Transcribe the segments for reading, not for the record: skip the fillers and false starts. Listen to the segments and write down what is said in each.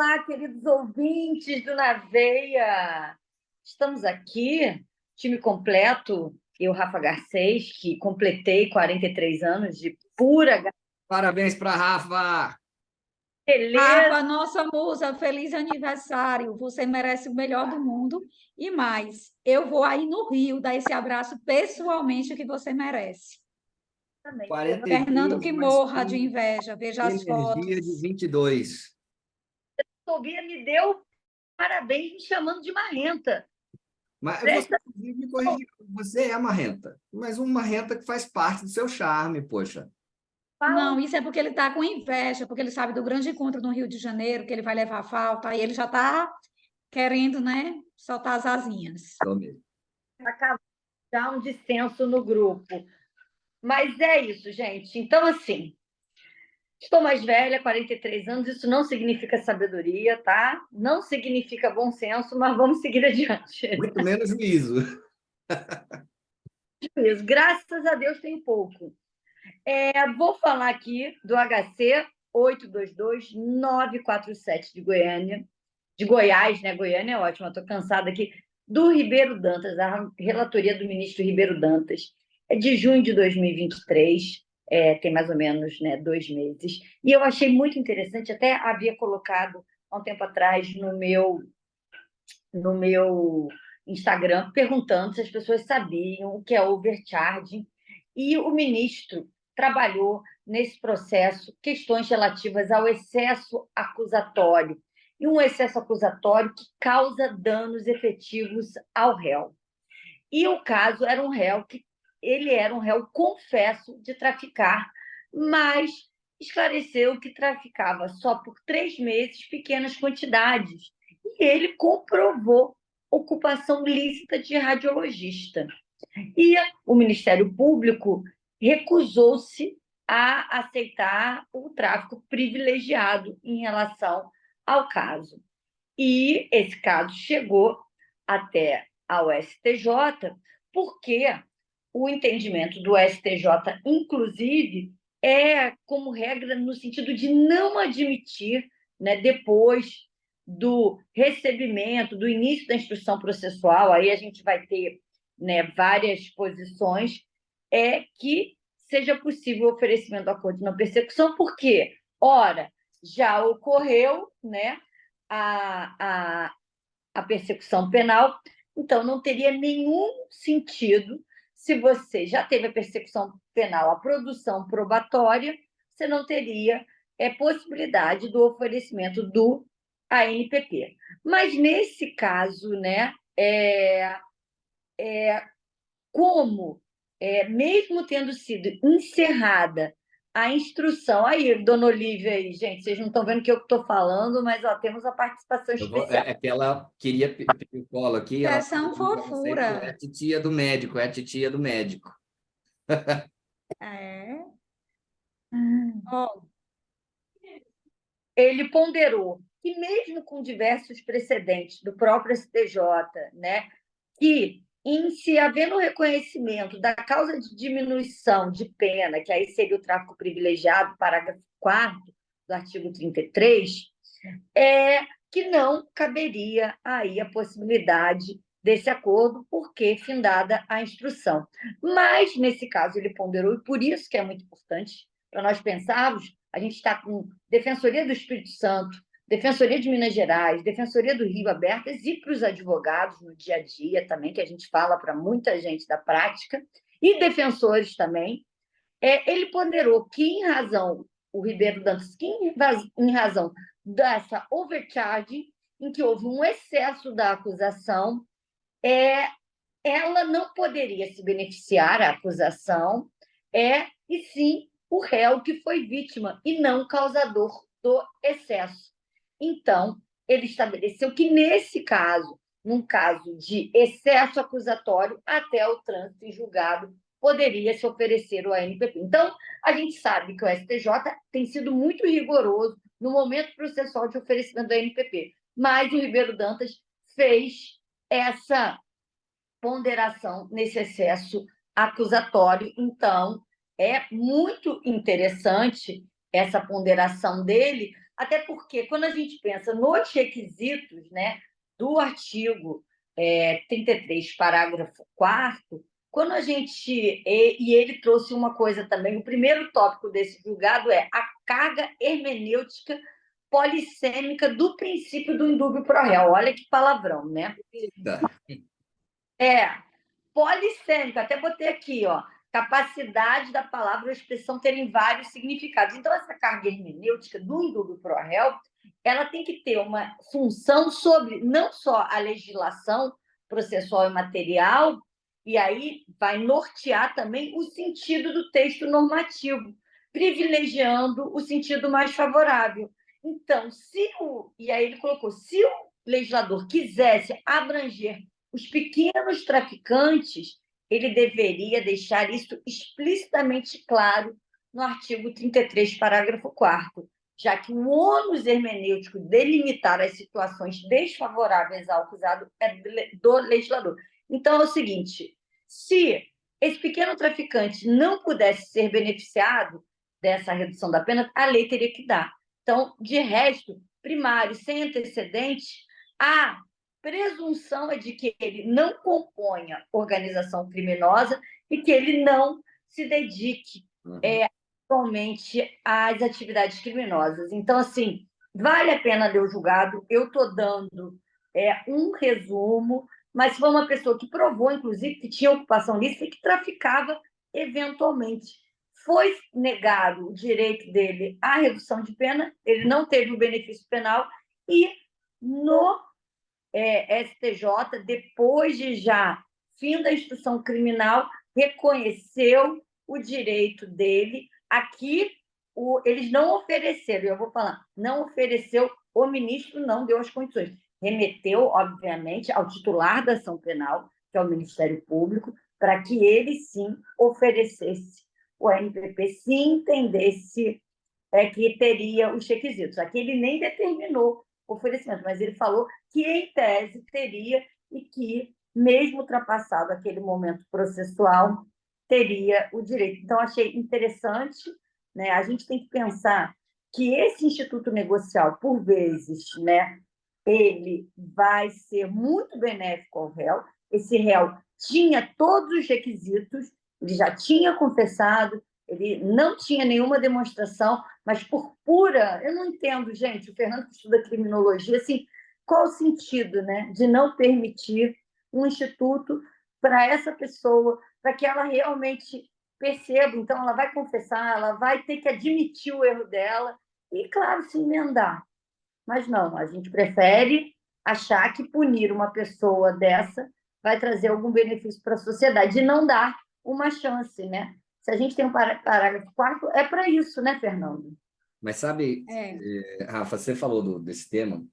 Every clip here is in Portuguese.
Olá, queridos ouvintes do Na Veia. Estamos aqui, time completo, eu, Rafa Garcês, que completei 43 anos de pura Parabéns para Rafa! beleza. Rafa, nossa musa, feliz aniversário. Você merece o melhor do mundo. E mais, eu vou aí no Rio dar esse abraço pessoalmente que você merece. Também. Fernando 42, que mas morra com de inveja, veja as energia de fotos. 22. Tobia me deu parabéns me chamando de marrenta. Mas você, Presta inclusive, me corrigiu. Você é marrenta, mas uma marrenta que faz parte do seu charme, poxa. Não, isso é porque ele está com inveja, porque ele sabe do grande encontro no Rio de Janeiro, que ele vai levar falta, e ele já está querendo, né, soltar as asinhas. Tô mesmo. acabar já um dissenso no grupo. Mas é isso, gente. Então, assim, estou mais velha, 43 anos, isso não significa sabedoria, tá? Não significa bom senso, mas vamos seguir adiante. Muito menos juízo. Isso, graças a Deus tem pouco. Vou falar aqui do HC 822-947 de Goiânia, de Goiás, né? Goiânia é ótimo, estou cansada aqui, do Ribeiro Dantas, a relatoria do ministro Ribeiro Dantas, é de junho de 2023, tem mais ou menos, né, 2 meses, e eu achei muito interessante, até havia colocado há um tempo atrás no meu Instagram, perguntando se as pessoas sabiam o que é overcharging, e o ministro trabalhou nesse processo questões relativas ao excesso acusatório, e um excesso acusatório que causa danos efetivos ao réu. E o caso era um réu que ele era um réu confesso de traficar, mas esclareceu que traficava só por 3 meses pequenas quantidades. E ele comprovou ocupação lícita de radiologista. E o Ministério Público recusou-se a aceitar o tráfico privilegiado em relação ao caso. E esse caso chegou até ao STJ, porque o entendimento do STJ, inclusive, é como regra no sentido de não admitir, né, depois do recebimento, do início da instrução processual, aí a gente vai ter, né, várias posições, que seja possível o oferecimento do acordo de não persecução, porque, ora, já ocorreu, né, a, a persecução penal, então não teria nenhum sentido se você já teve a persecução penal, a produção probatória, você não teria possibilidade do oferecimento do ANPP. Mas nesse caso, né, como, mesmo tendo sido encerrada a instrução. Aí, dona Olivia, aí, gente, vocês não estão vendo o que eu estou falando, mas ó, temos a participação especial. É que ela queria pedir o colo aqui, ela Essa é uma falou para você que é fofura. a titia do médico, é a titia do médico. É. Ó, Ele ponderou que, mesmo com diversos precedentes do próprio STJ, né, que, em se havendo reconhecimento da causa de diminuição de pena, que aí seria o tráfico privilegiado, parágrafo 4º do artigo 33, que não caberia aí a possibilidade desse acordo, porque findada a instrução. Mas, nesse caso, ele ponderou, e por isso que é muito importante para nós pensarmos, a gente está com Defensoria do Espírito Santo, Defensoria de Minas Gerais, Defensoria do Rio abertas, e para os advogados no dia a dia também, que a gente fala para muita gente da prática, e defensores também. Ele ponderou que, em razão, o Ribeiro Dantas, que em razão dessa overcharge, em que houve um excesso da acusação, ela não poderia se beneficiar, a acusação, e sim o réu que foi vítima e não causador do excesso. Então, ele estabeleceu que, nesse caso, num caso de excesso acusatório, até o trânsito em julgado poderia se oferecer o ANPP. Então, a gente sabe que o STJ tem sido muito rigoroso no momento processual de oferecimento do ANPP, mas o Ribeiro Dantas fez essa ponderação nesse excesso acusatório. Então, é muito interessante essa ponderação dele, Até porque, quando a gente pensa nos requisitos, né, do artigo 33, parágrafo 4º, quando a gente... E ele trouxe uma coisa também, o primeiro tópico desse julgado é a carga hermenêutica polissêmica do princípio do indúbio pro réu. Olha que palavrão, né? Eita. Polissêmica, até botei aqui, ó, capacidade da palavra ou expressão terem vários significados. Então, essa carga hermenêutica do indúbio pro réu, ela tem que ter uma função sobre não só a legislação processual e material, e aí vai nortear também o sentido do texto normativo, privilegiando o sentido mais favorável. Então, e aí ele colocou, se o legislador quisesse abranger os pequenos traficantes, ele deveria deixar isso explicitamente claro no artigo 33, parágrafo 4º, já que o ônus hermenêutico de delimitar as situações desfavoráveis ao acusado é do legislador. Então, é o seguinte, se esse pequeno traficante não pudesse ser beneficiado dessa redução da pena, a lei teria que dar. Então, de resto, primário, sem antecedente, a presunção é de que ele não componha organização criminosa e que ele não se dedique atualmente às atividades criminosas. Então, assim, vale a pena ler o julgado. Eu estou dando um resumo, mas foi uma pessoa que provou, inclusive, que tinha ocupação lícita e que traficava eventualmente. Foi negado o direito dele à redução de pena, ele não teve o benefício penal e no STJ, depois de já fim da instrução criminal, reconheceu o direito dele. Aqui, eles não ofereceram, eu vou falar, não ofereceu, o ministro não deu as condições. Remeteu, obviamente, ao titular da ação penal, que é o Ministério Público, para que ele, sim, oferecesse o NPP, se entendesse que teria os requisitos. Aqui ele nem determinou o oferecimento, mas ele falou que, em tese, teria e que, mesmo ultrapassado aquele momento processual, teria o direito. Então, achei interessante, né? A gente tem que pensar que esse instituto negocial, por vezes, né, ele vai ser muito benéfico ao réu. Esse réu tinha todos os requisitos, ele já tinha confessado, ele não tinha nenhuma demonstração, mas por pura... Eu não entendo, gente, o Fernando que estuda criminologia, assim, qual o sentido, né, de não permitir um instituto para essa pessoa, para que ela realmente perceba. Então, ela vai confessar, ela vai ter que admitir o erro dela e, claro, se emendar. Mas não, a gente prefere achar que punir uma pessoa dessa vai trazer algum benefício para a sociedade e não dar uma chance, né? Se a gente tem um parágrafo 4º, é para isso, né, Fernando? Mas sabe, Rafa, você falou desse tema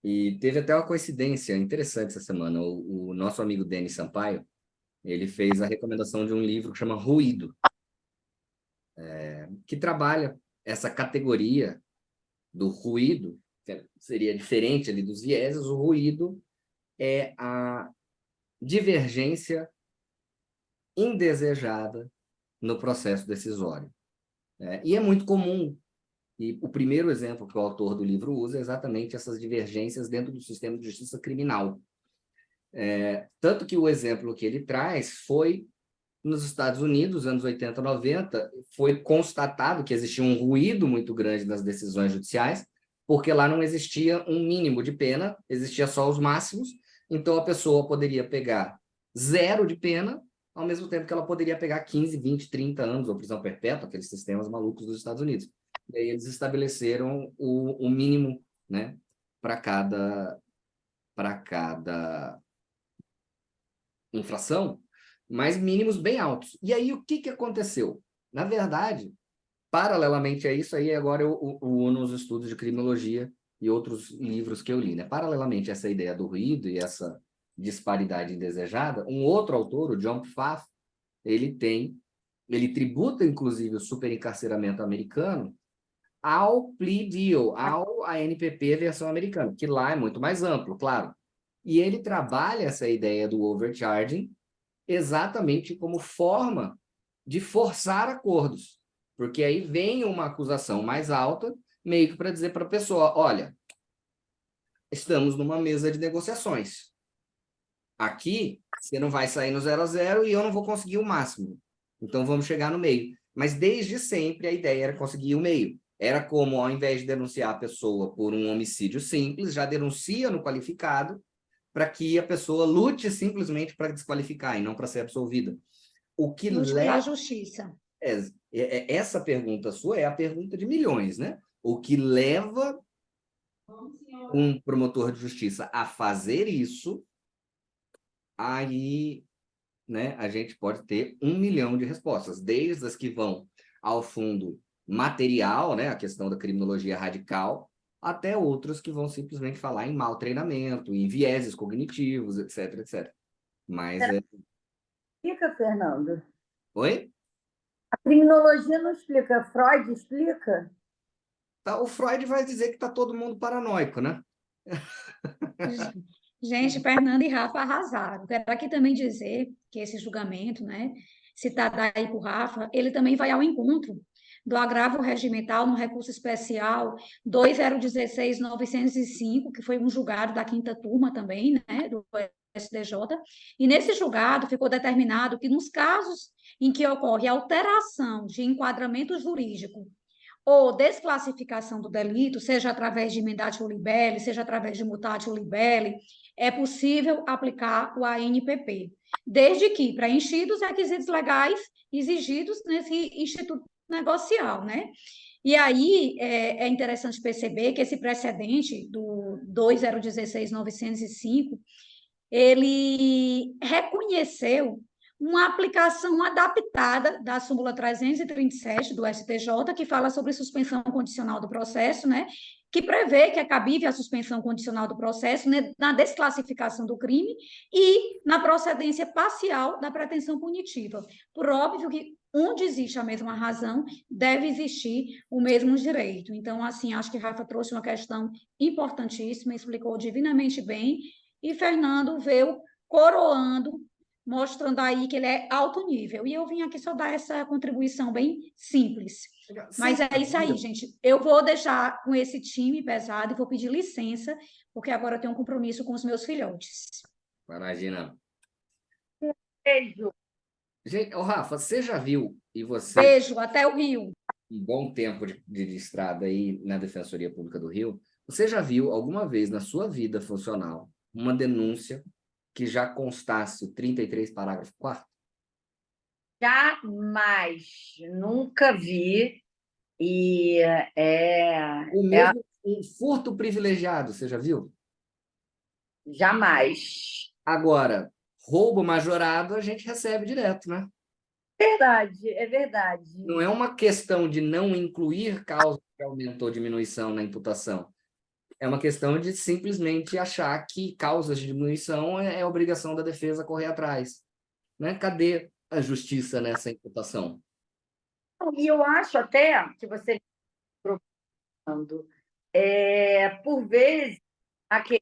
e teve até uma coincidência interessante essa semana. O nosso amigo Denis Sampaio, ele fez a recomendação de um livro que chama Ruído, que trabalha essa categoria do ruído, que seria diferente ali dos vieses. O ruído é a divergência indesejada no processo decisório. E é muito comum, e o primeiro exemplo que o autor do livro usa é exatamente essas divergências dentro do sistema de justiça criminal. Tanto que o exemplo que ele traz foi nos Estados Unidos, anos 80, 90, foi constatado que existia um ruído muito grande nas decisões judiciais, porque lá não existia um mínimo de pena, existia só os máximos, então a pessoa poderia pegar 0 de pena, ao mesmo tempo que ela poderia pegar 15, 20, 30 anos, ou prisão perpétua, aqueles sistemas malucos dos Estados Unidos. E aí eles estabeleceram o mínimo, né, para cada infração, mas mínimos bem altos. E aí o que aconteceu? Na verdade, paralelamente a isso, aí agora eu uno os estudos de criminologia e outros livros que eu li, né? Paralelamente a essa ideia do ruído e essa disparidade indesejada, um outro autor, o John Pfaff, ele tributa, inclusive, o superencarceramento americano ao plea deal, ao ANPP versão americana, que lá é muito mais amplo, claro. E ele trabalha essa ideia do overcharging exatamente como forma de forçar acordos, porque aí vem uma acusação mais alta meio que para dizer para a pessoa, olha, estamos numa mesa de negociações. Aqui, você não vai sair no 0 a 0 e eu não vou conseguir o máximo. Então, vamos chegar no meio. Mas, desde sempre, a ideia era conseguir o meio. Era como, ao invés de denunciar a pessoa por um homicídio simples, já denuncia no qualificado para que a pessoa lute simplesmente para desqualificar e não para ser absolvida. O que Lute pela leva... justiça. Essa pergunta sua é a pergunta de milhões, né? O que leva um promotor de justiça a fazer isso, aí, né, a gente pode ter 1 milhão de respostas, desde as que vão ao fundo material, né, a questão da criminologia radical, até outras que vão simplesmente falar em mau treinamento, em vieses cognitivos, etc, etc. Mas Será que explica, Fernando? Oi? A criminologia não explica, Freud explica? Tá, o Freud vai dizer que está todo mundo paranoico, né? Gente, Fernanda e Rafa arrasaram. Quero aqui também dizer que esse julgamento, né, citado aí por Rafa, ele também vai ao encontro do agravo regimental no recurso especial 2016-905, que foi um julgado da quinta turma também, né, do STJ, e nesse julgado ficou determinado que nos casos em que ocorre alteração de enquadramento jurídico ou desclassificação do delito, seja através de emendatio libelli, seja através de mutatio libelli, é possível aplicar o ANPP, desde que preenchidos os requisitos legais exigidos nesse instituto negocial, né? E aí é interessante perceber que esse precedente do 2016-905, ele reconheceu uma aplicação adaptada da súmula 337 do STJ, que fala sobre suspensão condicional do processo, né? Que prevê que é cabível a suspensão condicional do processo, né, na desclassificação do crime e na procedência parcial da pretensão punitiva. Por óbvio que onde existe a mesma razão, deve existir o mesmo direito. Então, assim, acho que Rafa trouxe uma questão importantíssima, explicou divinamente bem, e Fernando veio coroando, mostrando aí que ele é alto nível. E eu vim aqui só dar essa contribuição bem simples. Mas é isso aí, gente. Eu vou deixar com esse time pesado e vou pedir licença, porque agora eu tenho um compromisso com os meus filhotes. Imagina. Beijo. Gente, Rafa, você já viu, e você, Beijo, até o Rio. um bom tempo de estrada aí na Defensoria Pública do Rio, você já viu alguma vez na sua vida funcional uma denúncia que já constasse o 33 parágrafo 4º? Jamais, nunca vi. E O mesmo um furto privilegiado, você já viu? jamais. Agora, roubo majorado a gente recebe direto, né? Verdade, é verdade. Não é uma questão de não incluir causa de aumento ou diminuição na imputação. É uma questão de simplesmente achar que causas de diminuição é obrigação da defesa correr atrás, né? Cadê a justiça nessa imputação? E eu acho até que você provando, por vezes, aquele...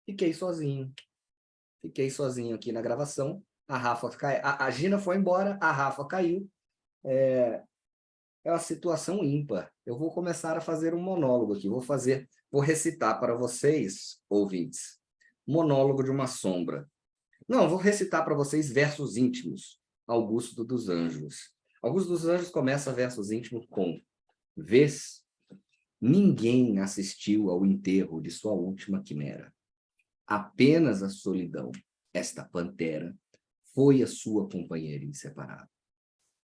Fiquei sozinho aqui na gravação. A Rafa a Gina foi embora, a Rafa caiu. É uma situação ímpar. Eu vou começar a fazer um monólogo aqui. Vou recitar para vocês, ouvintes, monólogo de uma sombra. Não, vou recitar para vocês versos íntimos. Augusto dos Anjos. Augusto dos Anjos começa versos íntimos com: vês, ninguém assistiu ao enterro de sua última quimera. Apenas a solidão, esta pantera, foi a sua companheira inseparável.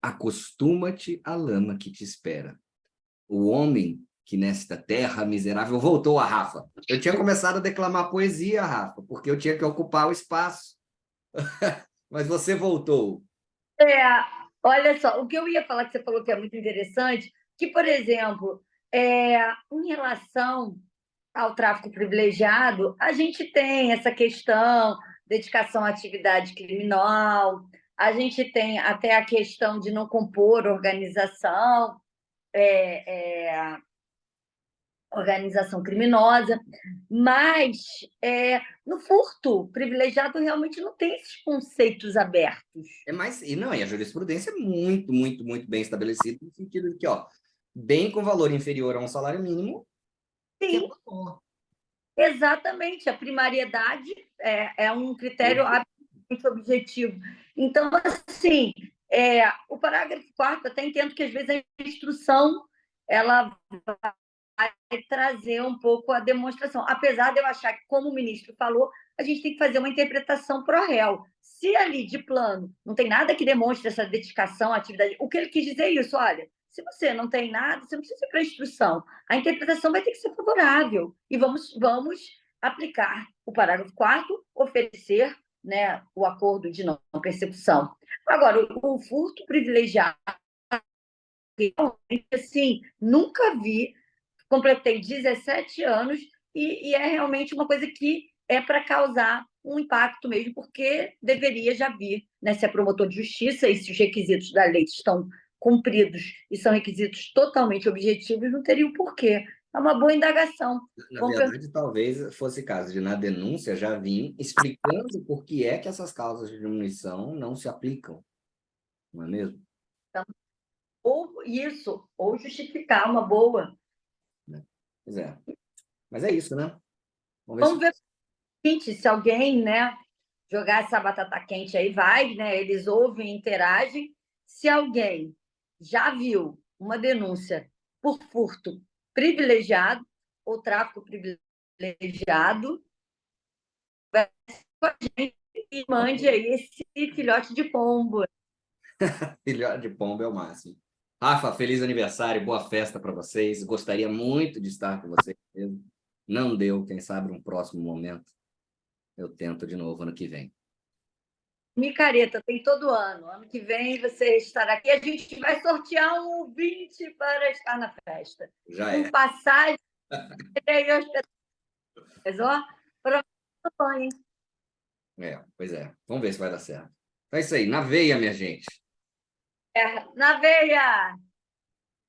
Acostuma-te à lama que te espera. O homem que nesta terra miserável... Voltou a Rafa. Eu tinha começado a declamar poesia, Rafa, porque eu tinha que ocupar o espaço. Mas você voltou. Olha só, o que eu ia falar, que você falou que é muito interessante, que, por exemplo, em relação ao tráfico privilegiado, a gente tem essa questão, dedicação à atividade criminal, a gente tem até a questão de não compor organização, organização criminosa, mas no furto privilegiado realmente não tem esses conceitos abertos. E a jurisprudência é muito, muito, muito bem estabelecida, no sentido de que, bem com valor inferior a um salário mínimo, que é Sim, valor. exatamente. A primariedade é um critério absolutamente objetivo. Então, assim, o parágrafo 4º, até entendo que, às vezes, a instrução ela trazer um pouco a demonstração. Apesar de eu achar que, como o ministro falou, a gente tem que fazer uma interpretação pro réu. Se ali, de plano, não tem nada que demonstre essa dedicação à atividade, o que ele quis dizer é isso, olha, se você não tem nada, você não precisa ir para a instrução. A interpretação vai ter que ser favorável. E vamos aplicar o parágrafo 4º, oferecer, né, o acordo de não persecução. Agora, o furto privilegiado, assim, nunca vi. Completei 17 anos e é realmente uma coisa que é para causar um impacto mesmo, porque deveria já vir, né? Se é promotor de justiça e se os requisitos da lei estão cumpridos e são requisitos totalmente objetivos, não teria o porquê. É uma boa indagação. Na verdade, talvez fosse caso de, na denúncia, já vir explicando por que é que essas causas de diminuição não se aplicam, não é mesmo? Ou isso, ou justificar uma boa. Pois é. Mas é isso, né? Vamos ver o seguinte, se alguém, né, jogar essa batata quente aí, vai, né? Eles ouvem, interagem. Se alguém já viu uma denúncia por furto privilegiado ou tráfico privilegiado, vai com a gente e mande aí esse filhote de pombo. Filhote de pombo é o máximo. Rafa, feliz aniversário, boa festa para vocês. Gostaria muito de estar com vocês mesmo. Não deu, quem sabe um próximo momento eu tento de novo ano que vem. Micareta, tem todo ano. Ano que vem você estará aqui. A gente vai sortear um ouvinte para estar na festa. Já Com é. passagem e hospedagem. Ó, pronto, hein? Pois é. Vamos ver se vai dar certo. É isso aí, na veia, minha gente. Na veia!